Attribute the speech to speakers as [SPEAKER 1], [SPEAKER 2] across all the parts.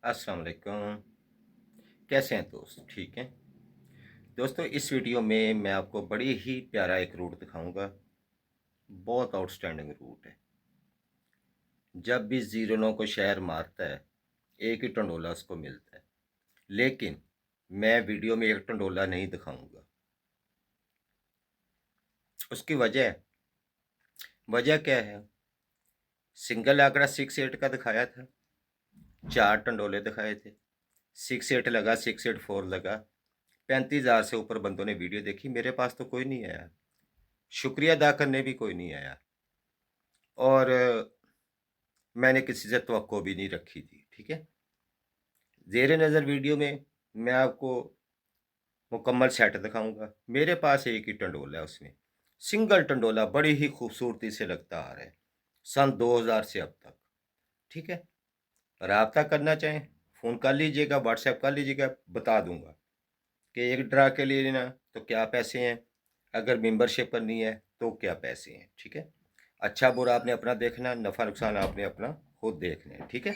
[SPEAKER 1] अस्सलाम वालेकुम। कैसे हैं दोस्त? ठीक हैं दोस्तों। इस वीडियो में मैं आपको बड़ी ही प्यारा एक रूट दिखाऊंगा। बहुत आउटस्टैंडिंग रूट है। जब भी 09 को शहर मारता है, एक ही टंडोला उसको मिलता है। लेकिन मैं वीडियो में एक टंडोला नहीं दिखाऊंगा। उसकी वजह वजह क्या है? सिंगल आंकड़ा 6-8 का दिखाया था, 4 टंडोले दिखाए थे। 6-8 लगा, 6-8-4 लगा। 35,000 से ऊपर बंदों ने वीडियो देखी। मेरे पास तो कोई नहीं आया, शुक्रिया अदा करने भी कोई नहीं आया। और मैंने किसी से तवक्को भी नहीं रखी थी। ठीक है। ज़ेर नज़र वीडियो में मैं आपको मुकम्मल सेट दिखाऊंगा। मेरे पास एक ही टंडोला है, उसमें सिंगल टंडोला बड़ी ही खूबसूरती से लगता आ रहा है सन 2000 से अब तक। ठीक है। रब्ता करना चाहें फ़ोन कर लीजिएगा, व्हाट्सएप कर लीजिएगा, बता दूंगा कि एक ड्रा के लिए लेना तो क्या पैसे हैं, अगर मेंबरशिप करनी है तो क्या पैसे हैं। ठीक है। अच्छा बुरा आपने अपना देखना, नफ़ा नुकसान आपने अपना खुद देखना है। ठीक है।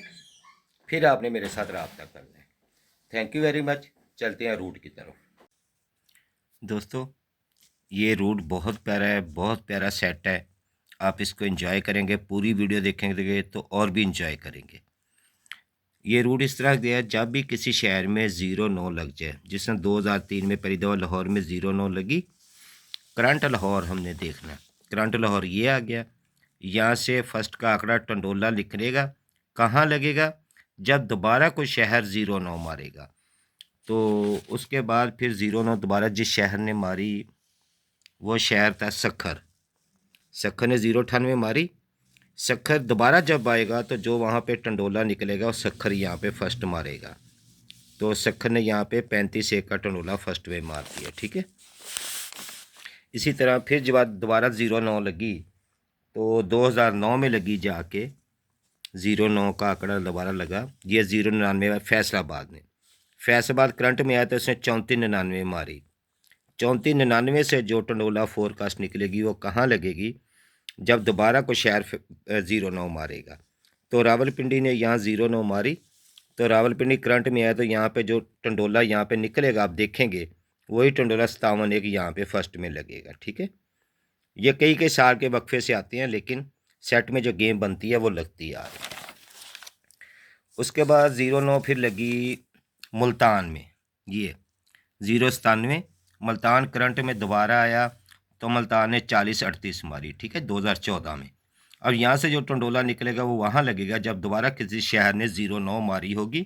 [SPEAKER 1] फिर आपने मेरे साथ रब्ता करना है। Thank you very much. चलते हैं रूट की तरफ। दोस्तों, ये रूट बहुत प्यारा है, बहुत प्यारा सेट है। आप इसको एंजॉय करेंगे, पूरी वीडियो देखेंगे तो और भी एंजॉय करेंगे। ये रूट इस तरह दिया है, जब भी किसी शहर में 09 लग जाए, जिसने 2003 में पहली दफ़ा लाहौर में 09 लगी। करंट लाहौर हमने देखना। करंट लाहौर ये आ गया। यहाँ से फर्स्ट का आंकड़ा टंडोला निकलेगा। कहाँ लगेगा? जब दोबारा कोई शहर 09 मारेगा। तो उसके बाद फिर 09 दोबारा जिस शहर ने मारी, वो शहर था सखर। सखर ने 098 मारी। सखर दोबारा जब आएगा तो जो वहाँ पे टंडोला निकलेगा, वो सखर यहाँ पे फर्स्ट मारेगा। तो सखर ने यहाँ पे 35-1 का टंडोला फर्स्ट वे मार दिया। ठीक है। इसी तरह फिर जब दोबारा 09 लगी, तो 2009 में लगी जाके 09 का आंकड़ा दोबारा लगा। ये 099 फैसलाबाद में। फैसलाबाद करंट में आया तो उसने 3499 मारी। 3499 से जो टंडोला फोरकास्ट निकलेगी, वो कहाँ लगेगी? जब दोबारा को शहर 09 मारेगा। तो रावलपिंडी ने यहाँ 09 मारी, तो रावलपिंडी करंट में आया तो यहाँ पे जो टंडोला यहाँ पे निकलेगा, आप देखेंगे वही टंडोला 57 यहाँ पे फर्स्ट में लगेगा। ठीक है। ये कई कई साल के वक्फे से आती हैं, लेकिन सेट में जो गेम बनती है वो लगती है। उसके बाद 09 फिर लगी मुल्तान में। ये 097 मुल्तान करंट में दोबारा आया, तो मुल्तान ने 40-38 मारी। ठीक है, 2014 में। अब यहाँ से जो टंडोला निकलेगा वो वहाँ लगेगा जब दोबारा किसी शहर ने 09 मारी होगी,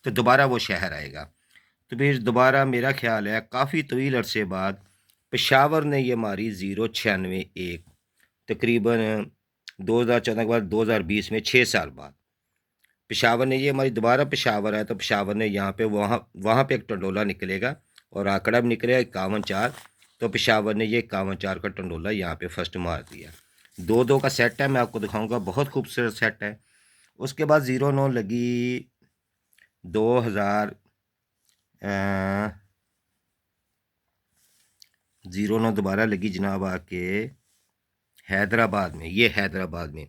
[SPEAKER 1] तो दोबारा वो शहर आएगा। तो फिर दोबारा मेरा ख्याल है काफ़ी तवील अरसे बाद पेशावर ने ये मारी 096-1, तकरीबन 2014 के बाद 2020 में 6 साल बाद पेशावर ने ये हमारी दोबारा पेशावर है, तो पेशावर ने यहाँ पे वहाँ वहाँ पे एक टंडोला निकलेगा और आंकड़ा भी निकलेगा 51-4। तो पेशावर ने ये 51-4 का टंडोला यहाँ पे फर्स्ट मार दिया। 2-2 का सेट है, मैं आपको दिखाऊंगा, बहुत खूबसूरत सेट है। उसके बाद 09 लगी 2000 09 दोबारा लगी जनाब आके हैदराबाद में। ये हैदराबाद में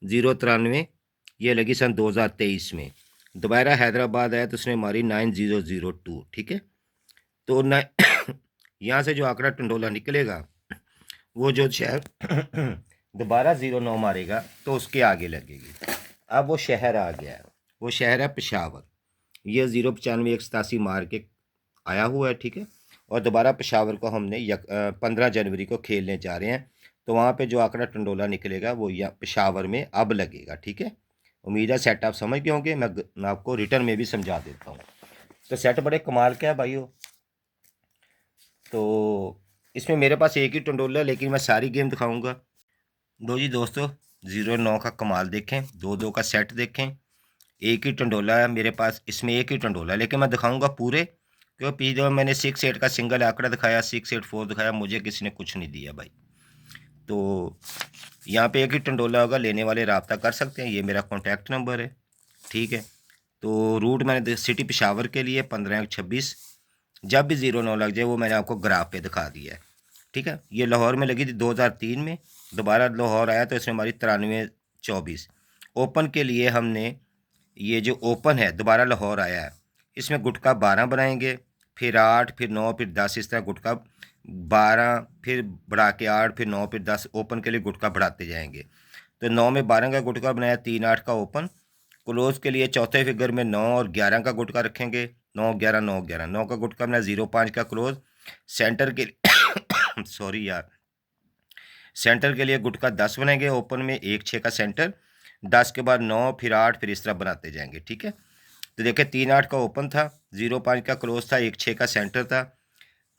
[SPEAKER 1] 093 ये लगी सन 2023 में। दोबारा हैदराबाद आया तो उसने मारी 9002। ठीक है। तो न यहाँ से जो आंकड़ा टंडोला निकलेगा, वो जो शहर दोबारा 09 मारेगा तो उसके आगे लगेगी। अब वो शहर आ गया है, वो शहर है पेशावर। ये 095-187 मार के आया हुआ है। ठीक है। और दोबारा पेशावर को हमने 15 जनवरी को खेलने जा रहे हैं, तो वहाँ पे जो आंकड़ा टंडोला निकलेगा वो या पेशावर में अब लगेगा। ठीक है। उम्मीद है सेट आप समझ गए होंगे। मैं आपको रिटर्न में भी समझा देता हूँ। तो सेट बड़े कमाल का है भाइयों। तो इसमें मेरे पास एक ही टंडोला है, लेकिन मैं सारी गेम दिखाऊंगा। दो जी दोस्तों, 09 का कमाल देखें, 2-2 का सेट देखें। एक ही टंडोला है मेरे पास, इसमें एक ही टंडोला है, लेकिन मैं दिखाऊंगा पूरे, क्योंकि पिछली दफ़ा मैंने 6-8 का सिंगल आंकड़ा दिखाया, 6-8-4 दिखाया, मुझे किसी ने कुछ नहीं दिया भाई। तो यहाँ पे एक ही टंडोला होगा, लेने वाले रब्ता कर सकते हैं, ये मेरा कॉन्टैक्ट नंबर है। ठीक है। तो रूट मैंने सिटी पेशावर के लिए 15-26, जब भी 09 लग जाए वो मैंने आपको ग्राफ पे दिखा दिया है। ठीक है। ये लाहौर में लगी थी 2003 में, दोबारा लाहौर आया तो इसमें हमारी 93-24। ओपन के लिए हमने ये जो ओपन है दोबारा लाहौर आया है, इसमें गुटका 12 बनाएंगे, फिर 8, फिर 9, फिर 10, इस तरह गुटका 12, फिर बढ़ा के 8, फिर 9, फिर 10, ओपन के लिए गुटका बढ़ाते जाएंगे। तो 9 में 12 का गुटका बनाया, 3, 8 का ओपन। क्लोज के लिए चौथे फिगर में 9 और 11 का गुटका रखेंगे, 9, 11, 9, 11, 9 का गुटका बनाया, 0, 5 का क्लोज। सेंटर के सॉरी यार, सेंटर के लिए गुटका 10 बनेंगे ओपन में, 1, 6 का सेंटर, 10 के बाद 9, फिर 8, फिर इस तरह बनाते जाएंगे। ठीक है, तो देखिए 3, 8 का ओपन था, 0, 5 का क्लोज था, 1, 6 का सेंटर था,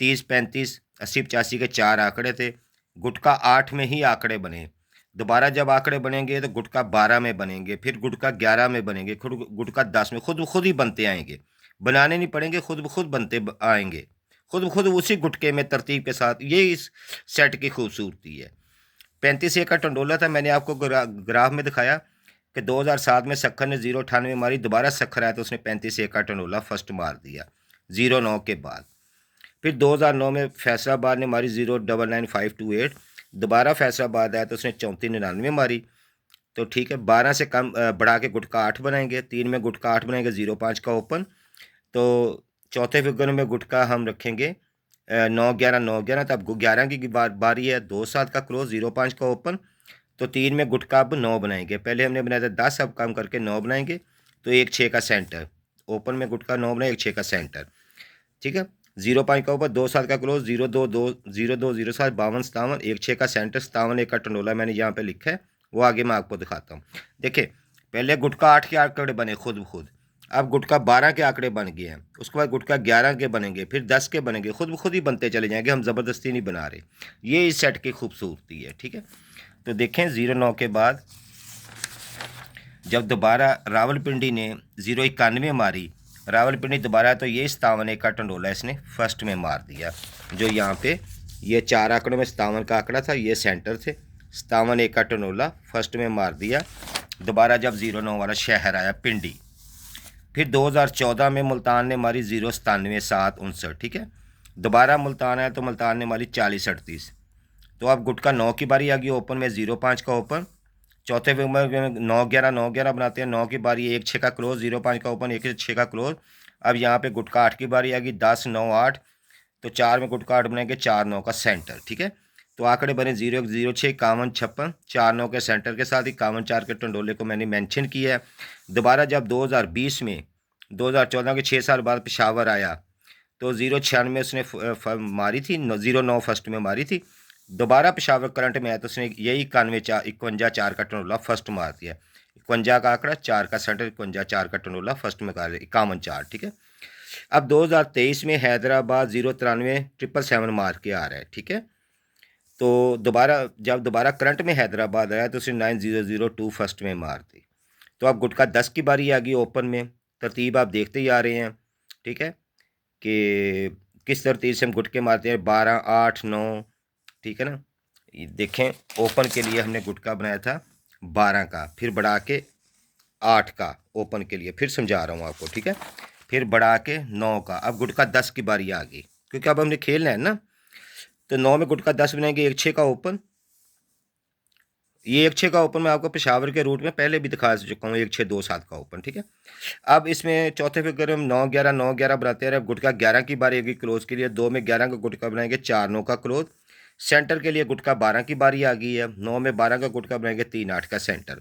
[SPEAKER 1] 30, 35, 80, 85 के 4 आंकड़े थे। गुटका 8 में ही आंकड़े बने। दोबारा जब आंकड़े बनेंगे तो गुटका 12 में बनेंगे, फिर गुटका 11 में बनेंगे, खुद गुटका 10 में, खुद खुद ही बनते आएंगे, बनाने नहीं पड़ेंगे, खुद ब खुद बनते आएंगे, खुद ब खुद उसी गुटके में तरतीब के साथ। ये इस सेट की खूबसूरती है। 35 का टंडोला था, मैंने आपको ग्राफ में दिखाया कि 2007 में सखर ने 098 मारी, दोबारा सखर आया तो उसने 35 का टंडोला फर्स्ट मार दिया 09 के बाद। फिर 2009 में फैसलाबाद ने मारी 099,528, दोबारा फैसलाबाद आया तो उसने 3499 मारी। तो ठीक है, 12 से कम बढ़ा के गुटका 8 बनाएंगे, 3 में गुटका 8 बनाएंगे, 0, 5 का ओपन। तो चौथे फिगर में गुटका हम रखेंगे 9, 11, 9, 11, तब 11 की बारी है, 2, 7 का क्लोज, 0, 5 का ओपन। तो 3 में गुटका अब 9 बनाएंगे, पहले हमने बनाया था 10, अब कम करके 9 बनाएंगे। तो 1, 6 का सेंटर, ओपन में गुटका 9 बनाए, 1, 6 का सेंटर। ठीक है, 0, 5 का ऊपर, 2, 7 का क्लोज, 0, 2, 2, 0, 2, 0, 7, 52, 57, 1, 6 का सेंटर, 57, 1 का टंडोला मैंने यहाँ पे लिखा है, वो आगे मैं आपको दिखाता हूँ। देखिए पहले गुटका 8 के आंकड़े बने खुद ब खुद, अब गुटका 12 के आंकड़े बन गए हैं, उसके बाद गुटका 11 के बनेंगे, फिर 10 के बनेंगे, खुद ब खुद ही बनते चले जाएंगे, हम ज़बरदस्ती नहीं बना रहे। ये इस सेट की खूबसूरती है। ठीक है, तो देखें 09 के बाद जब दोबारा रावलपिंडी ने 091 मारी, रावलपिंडी दोबारा, तो ये 57 का टंडोला इसने फर्स्ट में मार दिया। जो यहाँ पे ये 4 आंकड़ों में 57 का आंकड़ा था, ये सेंटर थे, 57 का टंडोला फर्स्ट में मार दिया। दोबारा जब 09 वाला शहर आया पिंडी, फिर 2014 में मुल्तान ने मारी 097,759। ठीक है, दोबारा मुल्तान आया तो मुल्तान ने मारी 40,38। तो अब गुटका 9 की बारी आ गई ओपन में, 0, 5 का ओपन। चौथे फिगर में 9, 11, 9, 11 बनाते हैं, 9 की बारी, 1, 6 का क्लोज, 0, 5 का ओपन, 1, 6 का क्लोज। अब यहाँ पे गुटका 8 की बारी आ गई, 10, 9, 8। तो 4 में गुटका 8 बनेंगे, 4, 9 का सेंटर। ठीक है, तो आंकड़े बने 0, 0, 6, 51, 56, 4, 9 के सेंटर के साथ 51, 4 के टंडोले को मैंने मेंशन किया है। दोबारा जब 2020 में 2014 के 6 साल बाद पेशावर आया तो 096 उसने मारी थी, 09 फर्स्ट में मारी थी। दोबारा पेशावर करंट में आया तो उसने यही 51, 4 का टनोला फर्स्ट मार दिया, 51 का आंकड़ा, 4 का सेंटर, 51, 4 का टनोला फर्स्ट में कर 51, 4। ठीक है, अब 2023 में हैदराबाद 093 777 मार के आ रहा है। ठीक है, तो जब दोबारा करंट में हैदराबाद आया तो उसने 9002 फर्स्ट में मार दी। तो अब गुटका 10 की बारी आ गई ओपन में, तरतीब आप देखते ही आ रहे हैं। ठीक है, कि किस तरतीब से हम गुटके मारते हैं, 12, 8, 9। ठीक है ना, ये देखें ओपन के लिए हमने गुटका बनाया था 12 का, फिर बढ़ा के 8 का ओपन के लिए, फिर समझा रहा हूँ आपको। ठीक है, फिर बढ़ा के 9 का, अब गुटका 10 की बारी आ गई, क्योंकि अब हमने खेलना है ना। तो 9 में गुटका 10 बनाएंगे, 1, 6 का ओपन। ये 1, 6 का ओपन मैं आपको पेशावर के रूट में पहले भी दिखा चुका हूँ, 1, 6, 2, 7 का ओपन। ठीक है, अब इसमें चौथे फिगर हम 9, 11, 9, 11 बनाते हैं। अब गुटका 11 की बारी आएगी क्लोज के लिए, 2 में 11 का गुटका बनाएंगे, 4, 9 का क्लोज। सेंटर के लिए गुटका 12 की बारी आ गई है, 9 में 12 का गुटका बनाएंगे, 3, 8 का सेंटर।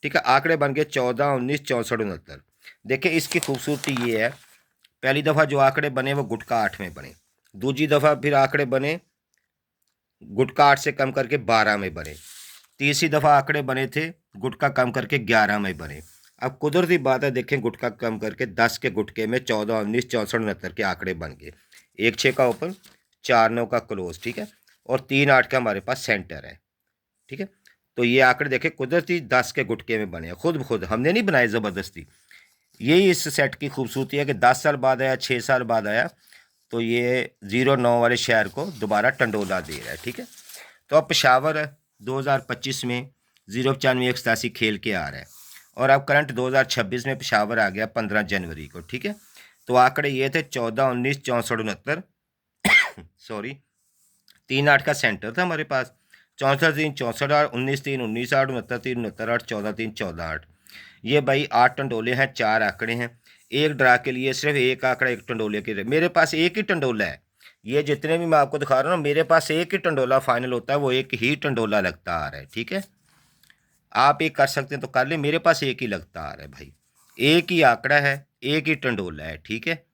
[SPEAKER 1] ठीक है, आंकड़े बन गए 14, 19, 64, 69। देखिए इसकी खूबसूरती ये है, पहली दफ़ा जो आंकड़े बने वो गुटका 8 में बने, दूसरी दफ़ा फिर आंकड़े बने गुटका 8 से कम करके 12 में बने, तीसरी दफ़ा आंकड़े बने थे गुटका कम करके 11 में बने। अब कुदरती बात है, देखें गुटका कम करके 10 के गुटके में 14, 19, 64, 69 के आंकड़े बन गए, 1, 6 का ओपन, 4, 9 का क्लोज। ठीक है, और 3, 8 का हमारे पास सेंटर है। ठीक है, तो ये आंकड़े देखें कुदरती 10 के गुटके में बने हैं, खुद ब खुद हमने नहीं बनाए ज़बरदस्ती। यही इस सेट की खूबसूरती है कि 10 साल बाद आया, 6 साल बाद आया, तो ये 09 वाले शहर को दोबारा टंडोला दे रहा है। ठीक है, तो अब पेशावर 2025 में 095-187 खेल के आ रहा है, और अब करंट 2026 में पेशावर आ गया 15 जनवरी को। ठीक है, तो आंकड़े ये थे 14, 19, 64, 69 सॉरी, 3, 8 का सेंटर था हमारे पास, 64, 3, 64, 8, 19, 3, 19, 8, 69, 3, 69, 8, 14, 3, 14, 8। ये भाई 8 टंडोले हैं, 4 आंकड़े हैं। एक ड्रा के लिए सिर्फ एक आंकड़ा एक टंडोले के, मेरे पास एक ही टंडोला है। ये जितने भी मैं आपको दिखा रहा हूँ मेरे पास एक ही टंडोला फाइनल होता है, वो एक ही टंडोला लगता आ रहा है। ठीक है, आप एक कर सकते हैं तो कर ले, मेरे पास एक ही लगता आ रहा है भाई। एक ही आंकड़ा है, एक ही टंडोला है। ठीक है,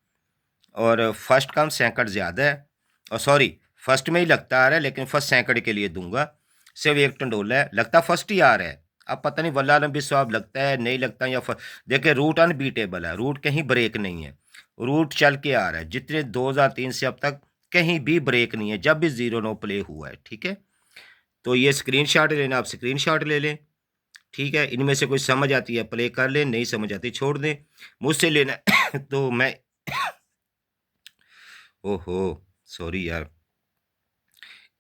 [SPEAKER 1] और फर्स्ट कम सैकड़ ज़्यादा है, और सॉरी फर्स्ट में ही लगता आ रहा है, लेकिन फर्स्ट सैकड़ के लिए दूंगा। सिर्फ एक टंडोला है, लगता फर्स्ट ही आ रहा है। अब पता नहीं वल्लाह अलम बिस्वाब लगता है नहीं लगता, या देखिए रूट अनबीटेबल है, रूट कहीं ब्रेक नहीं है, रूट चल के आ रहा है। जितने 2003 से अब तक कहीं भी ब्रेक नहीं है, जब भी 0-9 प्ले हुआ है। ठीक है, तो ये स्क्रीनशॉट लेना, आप स्क्रीनशॉट ले लें। ठीक है, इनमें से कोई समझ आती है प्ले कर लें, नहीं समझ आती छोड़ दें। मुझसे लेना तो मैं ओहो सॉरी यार,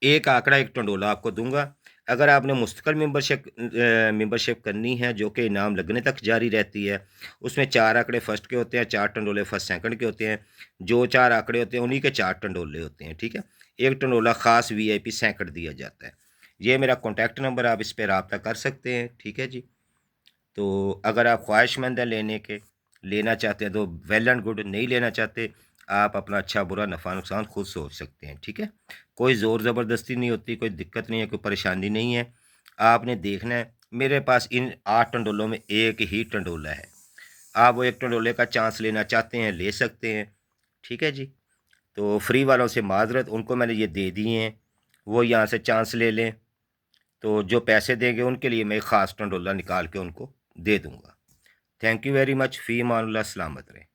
[SPEAKER 1] एक आंकड़ा एक टंडोला आपको दूंगा। अगर आपने मुस्तकिल मेंबरशिप करनी है जो कि इनाम लगने तक जारी रहती है, उसमें 4 आंकड़े फर्स्ट के होते हैं, 4 टंडोले फर्स्ट सेकंड के होते हैं। जो 4 आंकड़े होते हैं उन्हीं के 4 टंडोले होते हैं। ठीक है, एक टंडोला ख़ास VIP सेकंड दिया जाता है। ये मेरा कॉन्टैक्ट नंबर, आप इस पर रब्ता कर सकते हैं। ठीक है जी, तो अगर आप ख्वाहिशमंद हैं लेने के, लेना चाहते हैं तो वेल एंड गुड, नहीं लेना चाहते आप अपना अच्छा बुरा नफ़ा नुकसान खुद सोच सकते हैं। ठीक है, कोई ज़ोर ज़बरदस्ती नहीं होती, कोई दिक्कत नहीं है, कोई परेशानी नहीं है। आपने देखना है, मेरे पास इन 8 टंडोलों में एक ही टंडोला है। आप वो एक टंडोले का चांस लेना चाहते हैं ले सकते हैं। ठीक है जी, तो फ्री वालों से माजरत, उनको मैंने ये दे दिए हैं, वो यहाँ से चांस ले लें। तो जो पैसे देंगे उनके लिए मैं ख़ास टंडोला निकाल के उनको दे दूँगा। Thank you very much. फ़ी अमानुल्लाह, सलामत रहें।